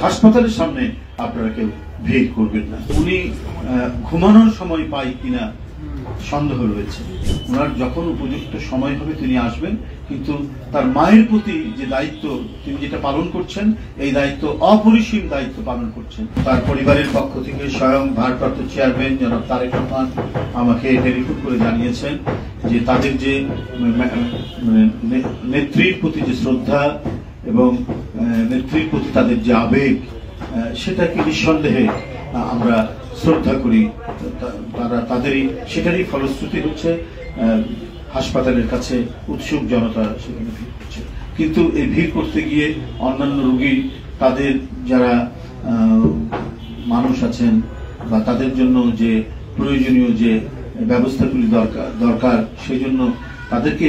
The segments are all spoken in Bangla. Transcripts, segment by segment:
হাসপাতালের সামনে আপনারা কেউ ভিড় করবেন না। উনি ঘুমানোর সময় পাই কিনা সন্দেহ রয়েছে। ওনার যখন উপযুক্ত সময় হবে তিনি আসবেন, কিন্তু তার মায়ের প্রতি যে দায়িত্ব তিনি যেটা পালন করছেন, এই দায়িত্ব অপরিসীম দায়িত্ব পালন করছেন। তার পরিবারের পক্ষ থেকে স্বয়ং ভারপ্রাপ্ত চেয়ারম্যান জনাব তারেক রহমান আমাকে টেলিফোন করে জানিয়েছেন যে তাদের যে নেত্রীর প্রতি যে শ্রদ্ধা এবং নেত্রীর প্রতি তাদের যে আবেগ, সেটাকে নিঃসন্দেহে আমরা শ্রদ্ধা করি। তারা তাদেরই সেটারই ফলশ্রুতি হচ্ছে হাসপাতালের কাছে উৎসুক জনতা সেখানে ভিড় করছে। কিন্তু এই ভিড় করতে গিয়ে অন্যান্য রোগী, তাদের যারা মানুষ আছেন বা তাদের জন্য যে প্রয়োজনীয় যে ব্যবস্থাগুলি দরকার সেই জন্য তাদেরকে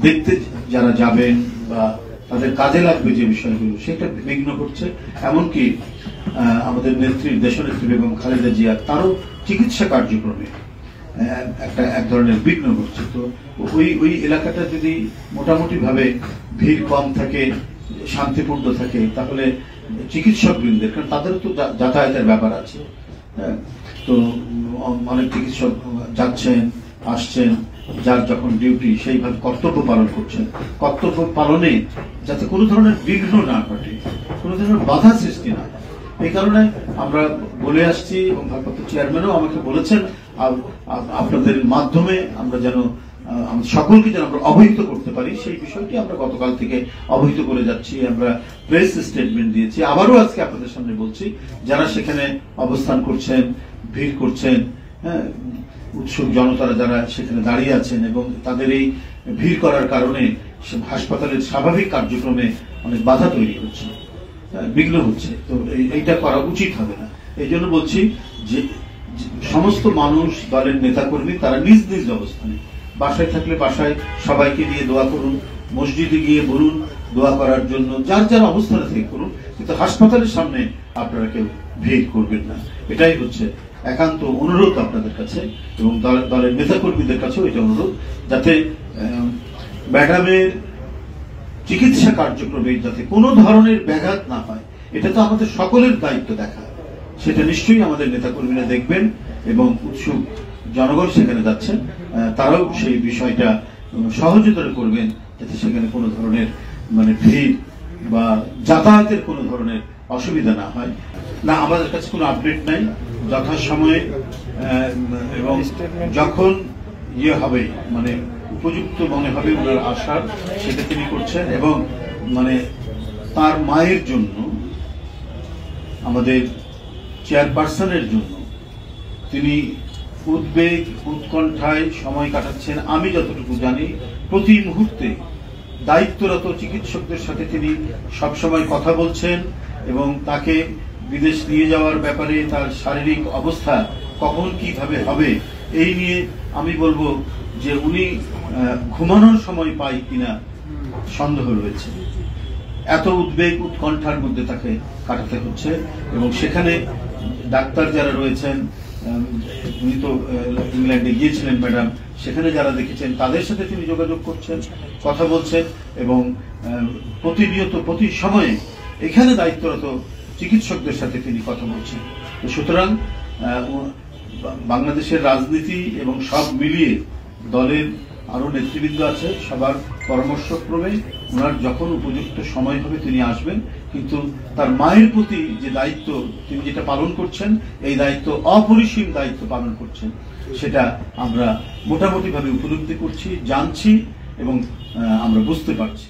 দেখতে যারা যাবেন বা তাদের কাজে লাগবে যে বিষয়গুলো, সেটা বিঘ্ন করছে। এমনকি আমাদের নেত্রীর দেশনেত্রী বেগম খালেদা জিয়া তারও চিকিৎসা কার্যক্রমে এক ধরনের বিঘ্ন ঘটছে। তো ওই এলাকাটা যদি মোটামুটি ভাবে ভিড় কম থাকে, শান্তিপূর্ণ থাকে, তাহলে চিকিৎসক বৃন্দের, কারণ তাদেরও তো যাতায়াতের ব্যাপার আছে, তো অনেক চিকিৎসক যাচ্ছেন আসছেন, যার যখন ডিউটি সেইভাবে কর্তব্য পালন করছেন। কর্তব্য পালনে যাতে কোনো ধরনের বিঘ্ন না ঘটে, কোনো ধরনের বাধা সৃষ্টি না হয়, এই কারণে আমরা বলে আসছি এবং ভারপ্রাপ্ত চেয়ারম্যানও আমাকে বলেছেন আপনাদের মাধ্যমে আমরা যেন সকলকে যেন আমরা অবহিত করতে পারি, সেই বিষয়টি আমরা গতকাল থেকে অবহিত করে যাচ্ছি। আমরা প্রেস স্টেটমেন্ট দিয়েছি, আবারও আজকে আপনাদের সামনে বলছি, যারা সেখানে অবস্থান করছেন, ভিড় করছেন, উৎসুক জনতারা যারা সেখানে দাঁড়িয়ে আছেন এবং তাদের এই ভিড় করার কারণে হাসপাতালের স্বাভাবিক কার্যক্রমে অনেক বাধা তৈরি হচ্ছে, বিঘ্ন হচ্ছে। তো এইটা করা উচিত হবে না। এই জন্য বলছি যে সমস্ত মানুষ, দলের নেতাকর্মী, তারা নিজ নিজ অবস্থানে, বাসায় থাকলে বাসায় সবাইকে নিয়ে দোয়া করুন, মসজিদে গিয়ে বলুন দোয়া করার জন্য, যার যার অবস্থানে থেকে করুন, কিন্তু হাসপাতালের সামনে আপনারা কেউ ভিড় করবেন না। এটাই হচ্ছে একান্ত অনুরোধ আপনাদের কাছে এবং দলের নেতাকর্মীদের কাছেও এটা অনুরোধ, যাতে ম্যাডামের চিকিৎসা কার্যক্রমে যাতে কোনো ধরনের ব্যাঘাত না হয়, এটা তো আমাদের সকলের দায়িত্ব দেখা। সেটা নিশ্চয়ই আমাদের নেতাকর্মীরা দেখবেন এবং উৎসুক জনগণ সেখানে যাচ্ছেন, তারাও সেই বিষয়টা সহযোগিতা করবেন, যাতে সেখানে কোনো ধরনের ভিড় বা যাতায়াতের কোনো ধরনের অসুবিধা না হয়। না, আমাদের কাছে কোনো আপডেট নাই। যথাসময়ে এবং যখন হবে উপযুক্ত মনে হবে ওনার আশার, সেটা তিনি করছেন। এবং তার মায়ের জন্য, আমাদের চেয়ারপারসনের জন্য তিনি উদ্বেগ উৎকণ্ঠায় সময় কাটাচ্ছেন। আমি যতটুকু জানি প্রতি মুহূর্তে দায়িত্বরত চিকিৎসকদের সাথে তিনি সবসময় কথা বলছেন এবং তাকে বিদেশ নিয়ে যাওয়ার ব্যাপারে তার শারীরিক অবস্থা কখন কিভাবে হবে এই নিয়ে আমি বলবো যে উনি ঘুমানোর সময় পাই কিনা সন্দেহ রয়েছে। এত উদ্বেগ উৎকণ্ঠার মধ্যে তাকে কাটাতে হচ্ছে এবং সেখানে ডাক্তার যারা রয়েছেন, উনি তো ইংল্যান্ডে গিয়েছিলেন ম্যাডাম, সেখানে যারা দেখেছেন তাদের সাথে তিনি যোগাযোগ করছেন, কথা বলছেন এবং প্রতিনিয়ত প্রতি সময়ে এখানে দায়িত্বরত চিকিৎসকদের সাথে তিনি কথা বলছেন। সুতরাং বাংলাদেশের রাজনীতি এবং সব মিলিয়ে দলের আরো নেতৃবৃন্দ আছে, সবার পরামর্শক্রমে ওনার যখন উপযুক্ত সময় হবে তিনি আসবেন, কিন্তু তার মায়ের প্রতি যে দায়িত্ব তিনি যেটা পালন করছেন, এই দায়িত্ব অপরিসীম দায়িত্ব পালন করছেন, সেটা আমরা মোটামুটি ভাবে উপলব্ধি করছি, জানছি এবং আমরা বুঝতে পারছি।